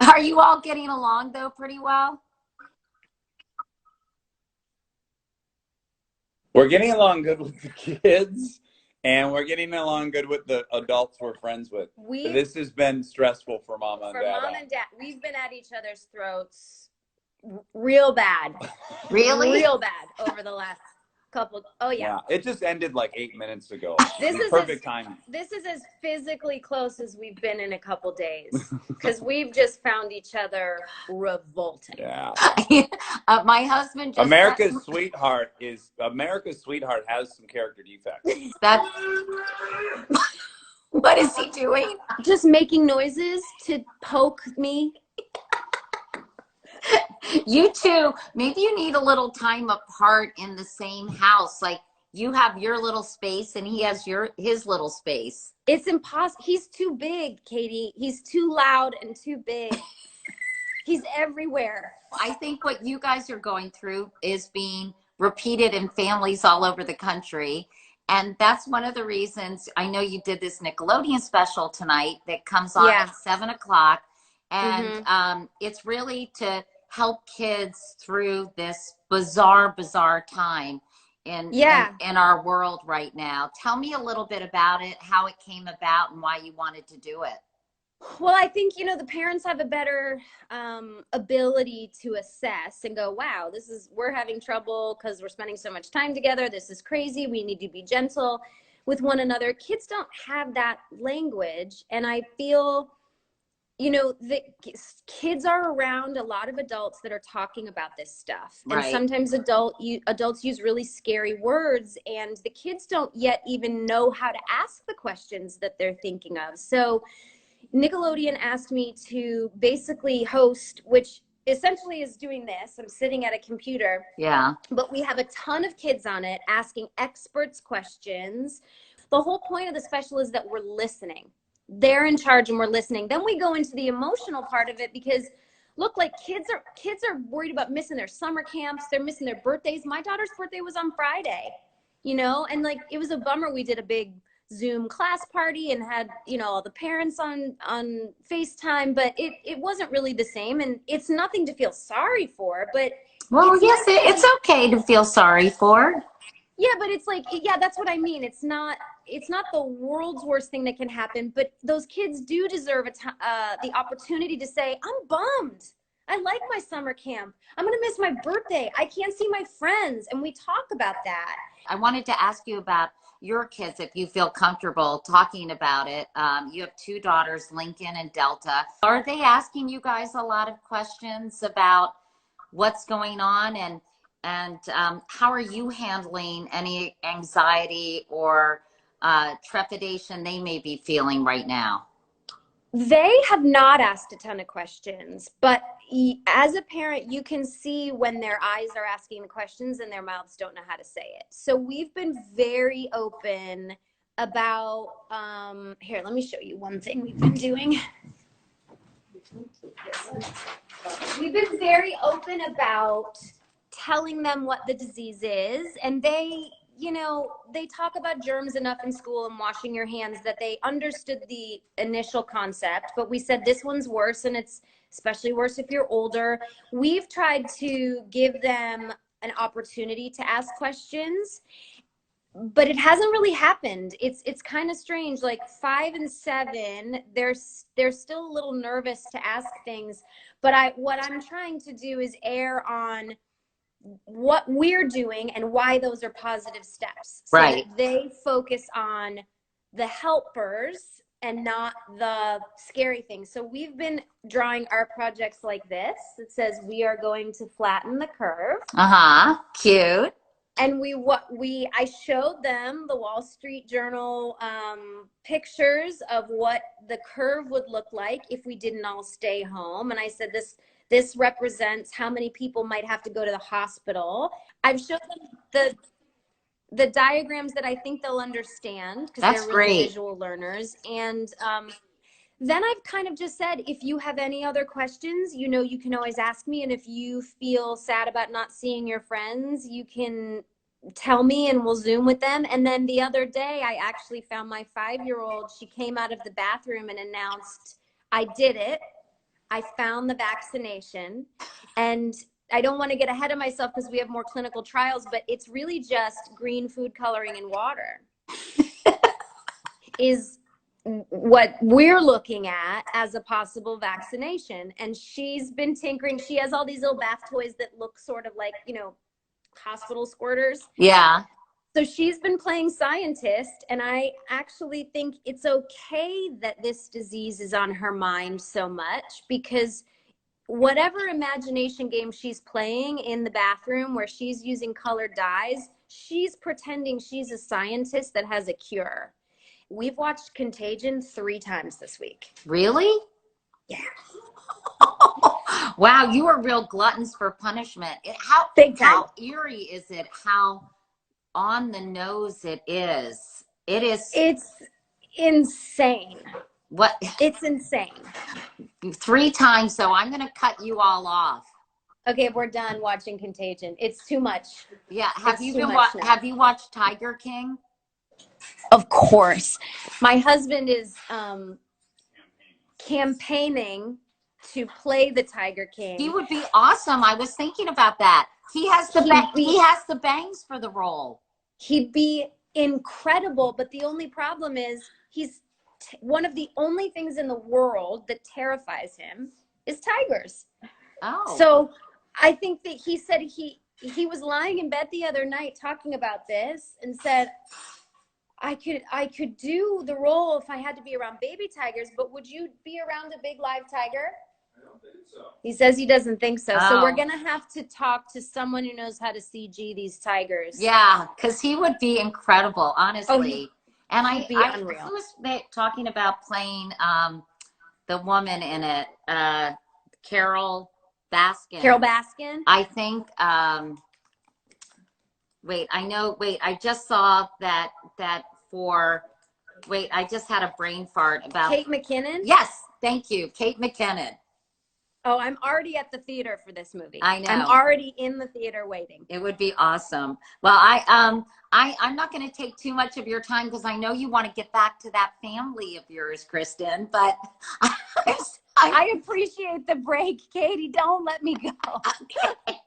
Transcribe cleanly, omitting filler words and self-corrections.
Are you all getting along though pretty well? We're getting along good with the kids, and we're getting along good with the adults we're friends with. We've This has been stressful for Mama and for Dad. mom and dad, we've been at each other's throats real bad, Really? real bad over the last couple. Oh yeah. Yeah, it just ended like 8 minutes ago. This is Perfect timing. this is as physically close as we've been in a couple days because we've just found each other revolting. Yeah. My husband just America's sweetheart has some character defects. that. What is he doing? Just making noises to poke me. You two, maybe you need a little time apart in the same house. Like you have your little space and he has his little space. It's impossible. He's too big, Katie. He's too loud and too big. He's everywhere. I think what you guys are going through is being repeated in families all over the country. And that's one of the reasons I know you did this Nickelodeon special tonight that comes on at 7 o'clock. And it's really to help kids through this bizarre time in our world right now. Tell me a little bit about it, how it came about and why you wanted to do it. Well, I think, the parents have a better ability to assess and go, wow, we're having trouble because we're spending so much time together. This is crazy. We need to be gentle with one another. Kids don't have that language. And I feel, the kids are around a lot of adults that are talking about this stuff. Right. And sometimes adults use really scary words and the kids don't yet even know how to ask the questions that they're thinking of. So Nickelodeon asked me to basically host, which essentially is doing this. I'm sitting at a computer. Yeah. But we have a ton of kids on it asking experts questions. The whole point of the special is that we're listening. They're in charge and we're listening. Then we go into the emotional part of it because look, like kids are worried about missing their summer camps. They're missing their birthdays. My daughter's birthday was on Friday, and like it was a bummer. We did a big Zoom class party and had, all the parents on FaceTime, but it wasn't really the same. And it's nothing to feel sorry for, but it's okay to feel sorry for. Yeah, but it's like, that's what I mean. It's not the world's worst thing that can happen, but those kids do deserve the opportunity to say, I'm bummed. I like my summer camp. I'm going to miss my birthday. I can't see my friends. And we talk about that. I wanted to ask you about your kids, if you feel comfortable talking about it. You have two daughters, Lincoln and Delta. Are they asking you guys a lot of questions about what's going on and how are you handling any anxiety or trepidation they may be feeling right now? They have not asked a ton of questions, but as a parent, you can see when their eyes are asking the questions and their mouths don't know how to say it. So we've been very open about, here, let me show you one thing we've been doing. We've been very open about telling them what the disease is, and they talk about germs enough in school and washing your hands that they understood the initial concept, but we said this one's worse, and it's especially worse if you're older. We've tried to give them an opportunity to ask questions, but it hasn't really happened. It's kind of strange. Like 5 and 7, they're still a little nervous to ask things, but what I'm trying to do is err on what we're doing and why those are positive steps. So right. They focus on the helpers and not the scary things. So we've been drawing our projects like this. It says we are going to flatten the curve. Cute. And I showed them the Wall Street Journal pictures of what the curve would look like if we didn't all stay home. And I said, this represents how many people might have to go to the hospital. I've showed them the diagrams that I think they'll understand because they're really visual learners. And then I've kind of just said, if you have any other questions, you can always ask me. And if you feel sad about not seeing your friends, you can tell me and we'll Zoom with them. And then the other day, I actually found my 5-year-old. She came out of the bathroom and announced, I did it. I found the vaccination, and I don't want to get ahead of myself because we have more clinical trials, but it's really just green food coloring and water is what we're looking at as a possible vaccination. And she's been tinkering. She has all these little bath toys that look sort of like, you know, hospital squirters. Yeah. So she's been playing scientist, and I actually think it's okay that this disease is on her mind so much, because whatever imagination game she's playing in the bathroom where she's using colored dyes, she's pretending she's a scientist that has a cure. We've watched Contagion 3 times this week. Really? Yeah. Wow, you are real gluttons for punishment. How eerie is it? How on the nose it is. It's insane. What? It's insane. 3 times, so I'm going to cut you all off. Okay, we're done watching Contagion. It's too much. Yeah, have you watched Tiger King? Of course. My husband is campaigning to play the Tiger King. He would be awesome. I was thinking about that. He has the bangs for the role. He'd be incredible, but the only problem is he's one of the only things in the world that terrifies him is tigers. Oh. So I think that he said he was lying in bed the other night talking about this and said, I could do the role if I had to be around baby tigers, but would you be around a big live tiger? I don't think so. He says he doesn't think so. Oh. So we're going to have to talk to someone who knows how to CG these tigers. Yeah, because he would be incredible, honestly. Oh, he'd be unreal. Who was talking about playing the woman in it? Carol Baskin. Carol Baskin? I think, I just saw that I just had a brain fart about Kate McKinnon? Yes, thank you, Kate McKinnon. Oh, I'm already at the theater for this movie. I know. I'm already in the theater waiting. It would be awesome. Well, I'm not going to take too much of your time because I know you want to get back to that family of yours, Kristen, but I appreciate the break, Katie. Don't let me go. Okay.